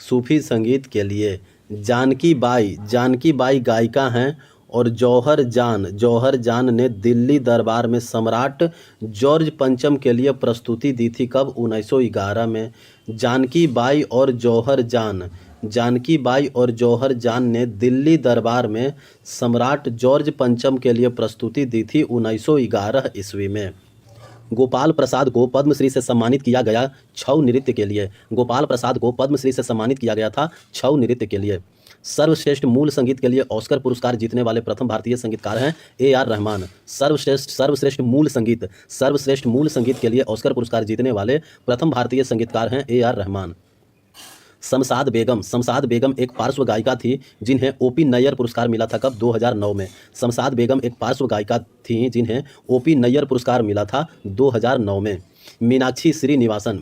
सूफी संगीत के लिए। जानकी बाई गायिका हैं और जौहर जान ने दिल्ली दरबार में सम्राट जॉर्ज पंचम के लिए प्रस्तुति दी थी। कब? 1911 में। जानकी बाई और जौहर जान ने दिल्ली दरबार में सम्राट जॉर्ज पंचम के लिए प्रस्तुति दी थी 1911 ईस्वी में। गोपाल प्रसाद को पद्मश्री से सम्मानित किया गया छऊ नृत्य के लिए। गोपाल प्रसाद को पद्मश्री से सम्मानित किया गया था छऊ नृत्य के लिए। सर्वश्रेष्ठ मूल संगीत के लिए ऑस्कर पुरस्कार जीतने वाले प्रथम भारतीय संगीतकार हैं AR रहमान। सर्वश्रेष्ठ मूल संगीत के लिए ऑस्कर पुरस्कार जीतने वाले प्रथम भारतीय संगीतकार हैं AR रहमान। शमशाद बेगम एक पार्श्व गायिका थी जिन्हें OP नैयर पुरस्कार मिला था। कब? 2009 में। शमशाद बेगम एक पार्श्व गायिका थी जिन्हें OP नैयर पुरस्कार मिला था 2009 में। मीनाक्षी श्रीनिवासन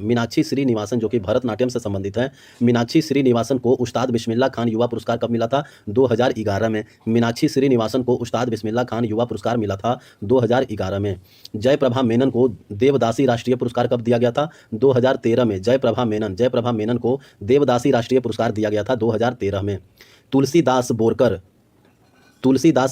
जो कि भरतनाट्यम से संबंधित है। मीनाक्षी श्रीनिवासन को उस्ताद बिस्मिल्लाह खान युवा पुरस्कार कब मिला था? 2011 में। मीनाक्षी श्रीनिवासन को उस्ताद बिस्मिल्लाह खान युवा पुरस्कार मिला था 2011 में। जयप्रभा मेनन को देवदासी राष्ट्रीय पुरस्कार कब दिया गया था? 2013 में। जयप्रभा मेनन को देवदासी राष्ट्रीय पुरस्कार दिया गया था 2013 में। तुलसीदास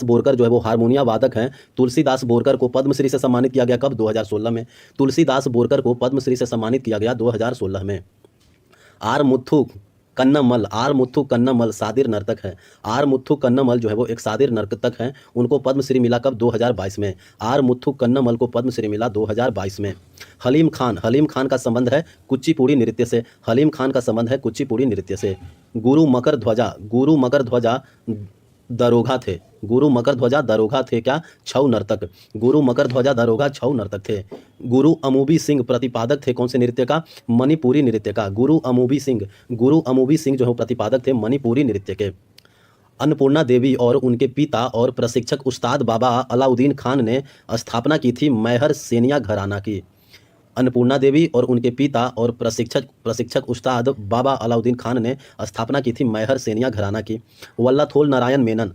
बोरकर जो है वो हारमोनिया वादक हैं। तुलसीदास बोरकर को पद्मश्री से सम्मानित किया गया। कब? 2016 में। तुलसीदास बोरकर को पद्मश्री से सम्मानित किया गया 2016 में। आर मुथु कन्नमल सादिर नर्तक हैं। आर मुथु कन्नमल जो है वो एक सादिर नर्तक हैं। उनको पद्मश्री मिला कब? 2022 में। आर मुथु कन्नमल को पद्मश्री मिला 2022 में। हलीम खान का संबंध है कुचिपुड़ी नृत्य से। गुरु मकर ध्वजा दरोगा थे क्या? छऊ नर्तक। गुरु मकर ध्वजा दरोगा छऊ नर्तक थे। गुरु अमूबी सिंह प्रतिपादक थे कौन से नृत्य का? मणिपुरी नृत्य का। गुरु अमूबी सिंह जो है प्रतिपादक थे मणिपुरी नृत्य के। अन्नपूर्णा देवी और उनके पिता और प्रशिक्षक उस्ताद बाबा अलाउद्दीन खान ने स्थापना की थी मैहर सेनिया घराना की। अन्नपूर्णा देवी और उनके पिता और प्रशिक्षक उस्ताद बाबा अलाउद्दीन खान ने स्थापना की थी मैहर सेनिया घराना की। वल्लाथोल नारायण मेनन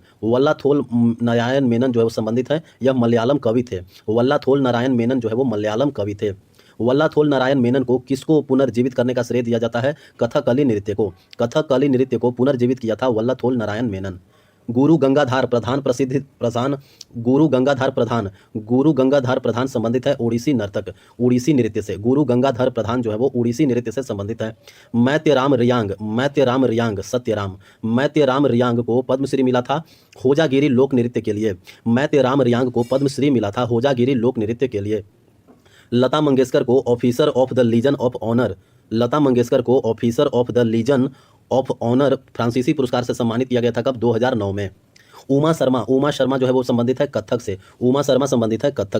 जो है वो संबंधित है, यह मलयालम कवि थे। वल्लाथोल नारायण मेनन जो है वो मलयालम कवि थे। वल्लाथोल नारायण मेनन को किसको पुनर्जीवित करने का श्रेय दिया जाता है? कथकली नृत्य को पुनर्जीवित किया था वल्लाथोल नारायण मेनन। गुरु गंगाधार प्रधान संबंधित है ओडिसी नृत्य से। गुरु गंगाधर प्रधान जो है वो ओडिसी नृत्य से संबंधित है। मैत्यराम रियांग को पद्मश्री मिला था होजागिरी लोक नृत्य के लिए। मैत्यराम रियांग को पद्मश्री मिला था होजागिरी लोक नृत्य के लिए। लता मंगेशकर को officer of the Legion of Honour फ्रांसीसी पुरस्कार से सम्मानित किया गया था। कब? 2009 में। उमा शर्मा जो है वो संबंधित है कथक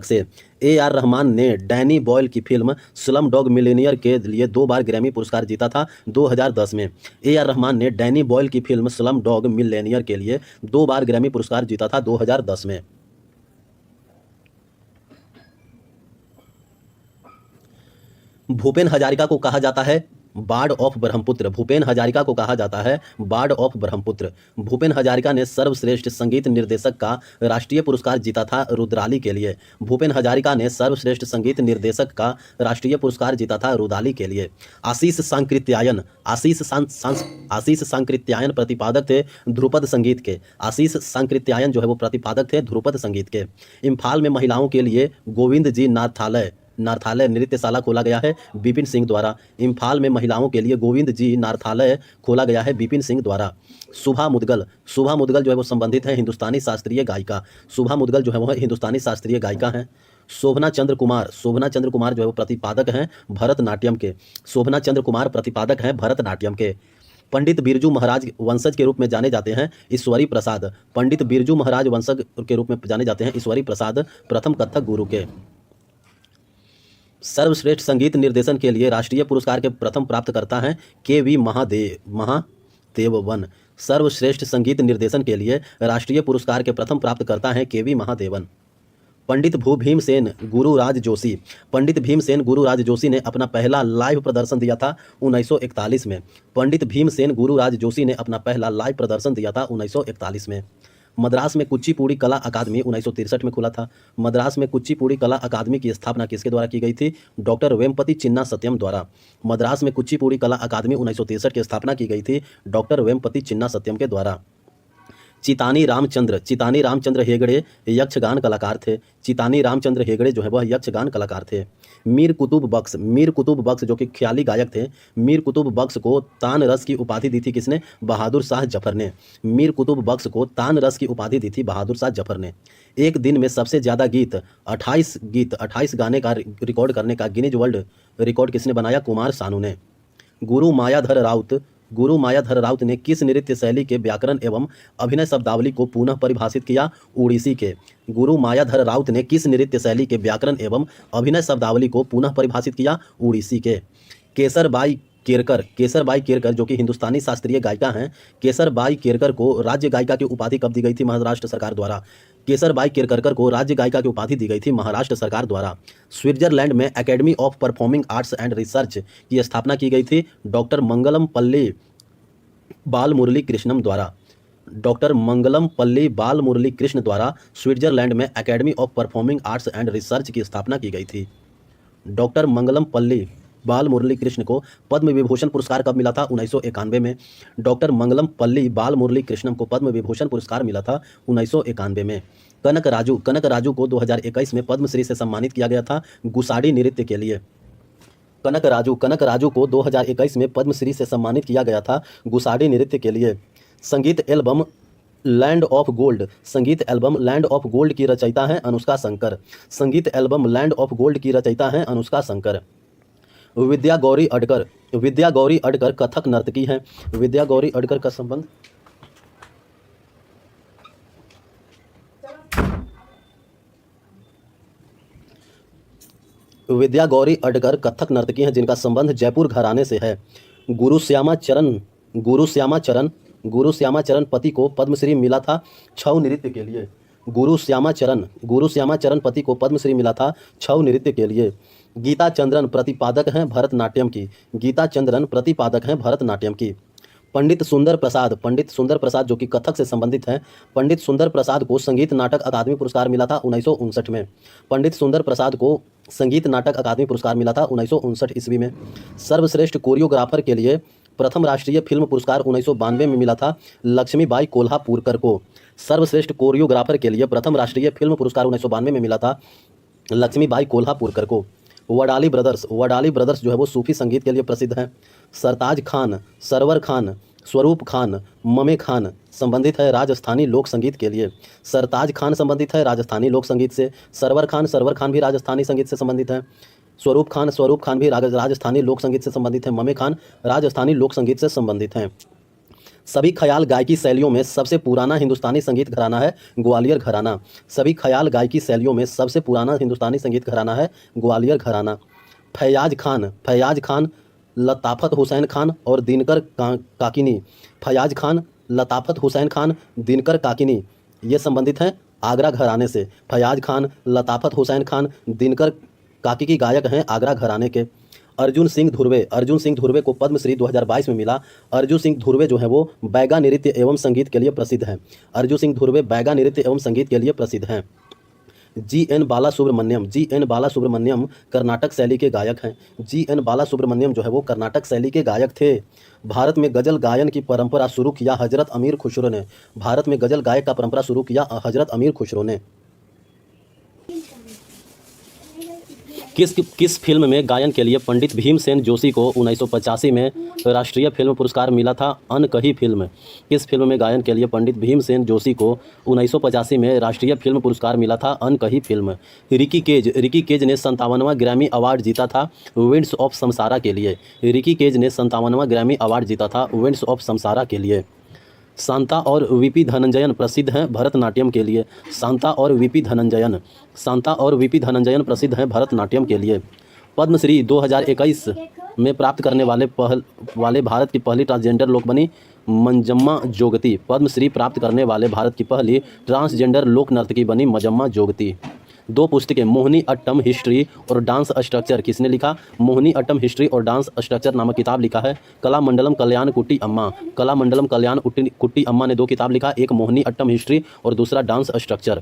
से। AR रहमान ने डैनी बॉयल की फिल्म स्लम डॉग मिलियनेयर के लिए 2 बार ग्रैमी पुरस्कार जीता था 2010 में। AR रहमान ने डैनी बॉयल की फिल्म स्लम डॉग मिलियनेयर के लिए 2 बार ग्रैमी पुरस्कार जीता था 2010 में। भूपेन हजारिका को कहा जाता है बार्ड ऑफ ब्रह्मपुत्र। भूपेन हजारिका ने सर्वश्रेष्ठ संगीत निर्देशक का राष्ट्रीय पुरस्कार जीता था रुद्राली के लिए। आशीष सांकृत्यायन प्रतिपादक थे ध्रुपद संगीत के। इम्फाल में महिलाओं के लिए गोविंद जी नाथालय नृत्यशाला खोला गया है विपिन सिंह द्वारा। इम्फाल में महिलाओं के लिए गोविंद जी नाथालय खोला गया है विपिन सिंह द्वारा। शुभा मुदगल जो है वो संबंधित है हिंदुस्तानी शास्त्रीय गायिका हैं। शोभना चंद्र कुमार जो है वो प्रतिपादक हैं भरतनाट्यम के। पंडित बिरजू महाराज वंशज के रूप में जाने जाते हैं ईश्वरी प्रसाद प्रथम कथक गुरु के। सर्वश्रेष्ठ संगीत निर्देशन के लिए राष्ट्रीय पुरस्कार के प्रथम प्राप्तकर्ता हैं KV महादेवन। सर्वश्रेष्ठ संगीत निर्देशन के लिए राष्ट्रीय पुरस्कार के प्रथम प्राप्तकर्ता हैं KV महादेवन। पंडित भीमसेन गुरुराज जोशी ने अपना पहला लाइव प्रदर्शन दिया था 1941 में। मद्रास में कुचिपुड़ी कला अकादमी 1963 में खुला था। मद्रास में कुचिपुड़ी कला अकादमी की स्थापना किसके द्वारा की गई थी? डॉक्टर वेम्पति चिन्ना सत्यम द्वारा। मद्रास में कुचिपुड़ी कला अकादमी 1963 की स्थापना की गई थी डॉक्टर वेम्पति चिन्ना सत्यम के द्वारा। चितानी रामचंद्र हेगड़े यक्षगान कलाकार थे। चितानी रामचंद्र हेगड़े जो है वह यक्षगान कलाकार थे। मीर कुतुब बख्श जो कि ख्याली गायक थे, मीर कुतुब बख्श को तान रस की उपाधि दी थी किसने? बहादुर शाह जफर ने। मीर कुतुब बख्श को तान रस की उपाधि दी थी बहादुर शाह जफर ने। एक दिन में सबसे ज़्यादा 28 गाने का रिकॉर्ड करने का गिनीज वर्ल्ड रिकॉर्ड किसने बनाया? कुमार सानू ने। गुरु मायाधर राउत ने किस नृत्य शैली के व्याकरण एवं अभिनय शब्दावली को पुनः परिभाषित किया? ओडिसी के। गुरु मायाधर राउत ने किस नृत्य शैली के व्याकरण एवं अभिनय शब्दावली को पुनः परिभाषित किया? ओडिसी के। केसरबाई केरकर जो कि हिंदुस्तानी शास्त्रीय गायिका हैं, केसरबाई केरकर को राज्य गायिका की उपाधि कब दी गई थी? महाराष्ट्र सरकार द्वारा। केसरबाई केरकर को राज्य गायिका की उपाधि दी गई थी महाराष्ट्र सरकार द्वारा। स्विट्जरलैंड में academy of performing arts and research की स्थापना की गई थी डॉक्टर मंगलम पल्ली बालमुरली कृष्णम द्वारा। डॉक्टर मंगलम पल्ली बालमुरली कृष्ण द्वारा स्विट्जरलैंड में academy of performing arts and research की स्थापना की गई थी। डॉक्टर मंगलम पल्ली बालमुरली कृष्ण को पद्म विभूषण पुरस्कार कब मिला था? 1991 में। डॉक्टर मंगलम पल्ली बालमुरली कृष्णम को पद्म विभूषण पुरस्कार मिला था 1991 में। कनक राजू को 2021 में पद्मश्री से सम्मानित किया गया था गुसाडी नृत्य के लिए। कनक राजू को 2021 में पद्मश्री से सम्मानित किया गया था गुसाडी नृत्य के लिए। संगीत एल्बम लैंड ऑफ गोल्ड की रचयिता हैं अनुष्का शंकर। संगीत एल्बम लैंड ऑफ गोल्ड की रचयिता हैं अनुष्का शंकर। विद्या गौरी अडकर कथक नर्तकी हैं। विद्या गौरी अडकर का संबंध विद्या गौरी अडकर कथक नर्तकी हैं जिनका संबंध जयपुर घराने से है। गुरु श्यामा चरण पति को पद्मश्री मिला था छऊ नृत्य के लिए। गुरु श्यामा चरण पति को पद्मश्री मिला था छऊ नृत्य के लिए। गीता चंद्रन प्रतिपादक हैं भरतनाट्यम की। पंडित सुंदर प्रसाद जो कि कथक से संबंधित हैं। पंडित सुंदर प्रसाद को संगीत नाटक अकादमी पुरस्कार मिला था 1959 में। पंडित सुंदर प्रसाद को संगीत नाटक अकादमी पुरस्कार मिला था 1959 ईस्वी में। सर्वश्रेष्ठ कोरियोग्राफर के लिए प्रथम राष्ट्रीय फिल्म पुरस्कार 1992 में मिला था लक्ष्मीबाई कोल्हापुरकर को। सर्वश्रेष्ठ कोरियोग्राफर के लिए प्रथम राष्ट्रीय फिल्म पुरस्कार 1992 में मिला था लक्ष्मीबाई कोल्हापुरकर को। वडाली ब्रदर्स जो है वो सूफी संगीत के लिए प्रसिद्ध हैं। सरताज खान, सरवर खान, स्वरूप खान, ममे खान संबंधित है राजस्थानी लोक संगीत के लिए। सरताज खान संबंधित है राजस्थानी लोक संगीत से। सरवर खान भी राजस्थानी संगीत से संबंधित है। स्वरूप खान भी राजस्थानी लोक संगीत से संबंधित है। ममे खान राजस्थानी लोक संगीत से संबंधित हैं। सभी ख्याल गायकी शैलियों में सबसे पुराना हिंदुस्तानी संगीत घराना है ग्वालियर घराना। सभी ख्याल गायकी शैलियों में सबसे पुराना हिंदुस्तानी संगीत घराना है ग्वालियर घराना। फैयाज खान, लताफत हुसैन खान और दिनकर काकिनी। फैयाज खान, लताफत हुसैन खान, दिनकर काकिनी ये संबंधित हैं आगरा घराने से। फैयाज खान, लताफत हुसैन खान, दिनकर काकी की गायक हैं आगरा घराने के। अर्जुन सिंह धुर्वे को पद्मश्री 2022 में मिला। अर्जुन सिंह धुर्वे जो है वो बैगा नृत्य एवं संगीत के लिए प्रसिद्ध हैं। अर्जुन सिंह धुर्वे बैगा नृत्य एवं संगीत के लिए प्रसिद्ध हैं। जी एन बालासुब्रमण्यम कर्नाटक शैली के गायक हैं। जी एन बालासुब्रमण्यम जो है वो कर्नाटक शैली के गायक थे। भारत में गज़ल गायन की परंपरा शुरू किया हजरत अमीर खुसरो ने। भारत में गज़ल गायक का परंपरा शुरू किया हजरत अमीर खुसरो ने। किस फिल्म में गायन के लिए पंडित भीमसेन जोशी को 1985 में राष्ट्रीय फिल्म पुरस्कार मिला था? अनकही फिल्म। किस फिल्म में गायन के लिए पंडित भीमसेन जोशी को 1985 में राष्ट्रीय फिल्म पुरस्कार मिला था? अनकही फिल्म। रिकी केज ने 57वां ग्रैमी अवार्ड जीता था विंड्स ऑफ समसारा के लिए। रिकी केज ने 57वां ग्रैमी अवार्ड जीता था विंड्स ऑफ समसारा के लिए। शांता और वीपी धनंजयन प्रसिद्ध हैं भरतनाट्यम के लिए। शांता और वीपी धनंजयन प्रसिद्ध हैं भरतनाट्यम के लिए। पद्मश्री 2021 में प्राप्त करने वाले भारत की पहली ट्रांसजेंडर लोक बनी मंजम्मा जोगती। पद्मश्री प्राप्त करने वाले भारत की पहली ट्रांसजेंडर लोक नर्तकी बनी मंजम्मा जोगती। दो पुस्तकें मोहिनी अट्टम हिस्ट्री और डांस स्ट्रक्चर किसने लिखा? मोहिनी अट्टम हिस्ट्री और डांस स्ट्रक्चर नामक किताब लिखा है कलामंडलम कल्याण कुट्टी अम्मा। कलामंडलम कल्याण कुट्टी अम्मा ने 2 किताब लिखा, एक मोहिनी अट्टम हिस्ट्री और दूसरा डांस स्ट्रक्चर।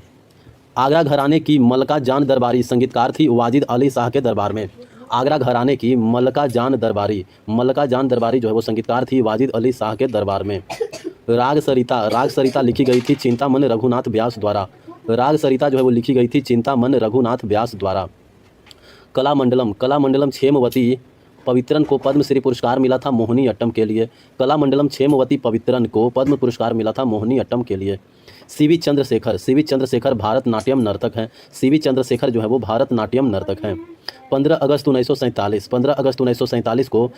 आगरा घराने की मलका जान दरबारी संगीतकार थी वाजिद अली शाह के दरबार में। आगरा घराने की मलका जान दरबारी जो है वो संगीतकार थी वाजिद अली शाह के दरबार में। राग सरिता लिखी गई थी चिंतामन रघुनाथ व्यास द्वारा। राग सरिता जो है वो लिखी गई थी चिंतामन रघुनाथ व्यास द्वारा। कलामंडलम क्षेमवती पवित्रन को पद्मश्री पुरस्कार मिला था मोहिनी अट्टम के लिए। कलामंडलम क्षेमवती पवित्रन को पद्म पुरस्कार मिला था मोहिनी अट्टम के लिए। सीवी चंद्रशेखर भारतनाट्यम नर्तक हैं। सीवी चंद्रशेखर जो है वो भारतनाट्यम नर्तक हैं। 15 अगस्त 1947 को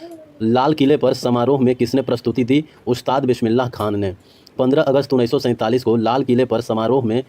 लाल किले पर समारोह में किसने प्रस्तुति दी? उस्ताद बिस्मिल्लाह खान ने। 15 अगस्त 1947 को लाल किले पर समारोह में